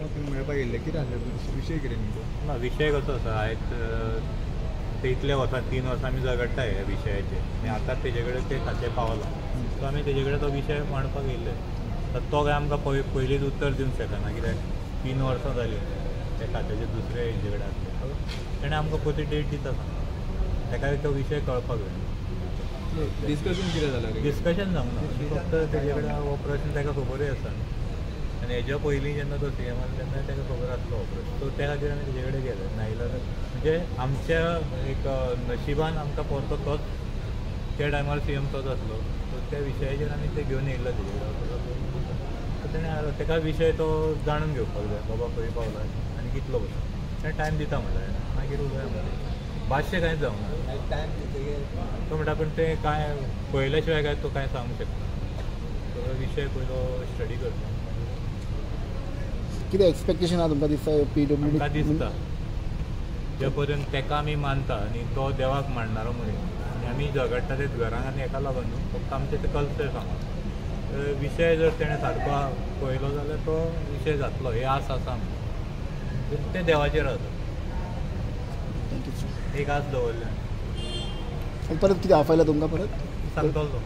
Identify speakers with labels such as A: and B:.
A: तुम्ही मेळपाक येयल्ले कितें आसलें विशय कितें नेमको?
B: ना विषय कसो आसा आयज ते इतले वर्सां 3 वर्सां आमी झगडटाय ह्या विशयाचेर आनी आतां तेजे कडेन ते खातें पावलां सो आमी तेजे कडेन तो विशय मांडपाक येयल्ले. तो काय आमकां पयलींच उत्तर दिवंक शकना कित्याक 3 वर्सां जालीं ते खात्याचे दुसरे हेजे कडेन आसले. ताणें आमकां पयली डेट दिता सांगला ताका तो विशय कळपाक जाय.
A: डिस्कशन कितें जालें?
B: डिस्कशन जावंक ना फक्त तेजे कडेन हो प्रश्न ताका खबरूय आसा आनी हेज्या पयलीं जेन्ना तो CM आसलो तेन्ना ताका खबर आसलो हो प्रश्न सो त्या खातीर आमी तेजे कडेन गेले नायल्यार म्हणजे आमच्या एक नशिबान आमकां परतो तोच त्या टायमार CM तोच आसलो सो त्या विशयाचेर आमी ते घेवन येयला तेजे कडेन सो ताणें ताका विशय तो जाणून घेवपाक जाय बाबा खंय पावला आनी कितलो बसो ताणें टायम दिता म्हणलें मागीर उलया भाश्य कांयच जावंक ना टायम तो म्हणटा पूण तें कांय पळयल्या शिवाय काय तो कांय सांगूंक शकना तो विशय पयलो स्टडी करता.
C: कितें एक्सपेक्टेशन आहा तुमकां दिसता PWD?
B: म्हाका दिसता जे पर्यंत ताका आमी मानता आनी तो देवाक मानणारो मनीस आनी आमी झगडटा ते घरांत आनी हेका लागून न्हू फक्त आमचें ते कल्चर सांगप विशय जर तेणें सारको पळयलो जाल्यार तो विशय जातलो हे आस आसा आमकां ते देवाचेर आसा.
C: थँक्यू.
B: एक आस दवरल्या
C: परत कितें आफयला तुमकां परत
B: सांगतलो तो.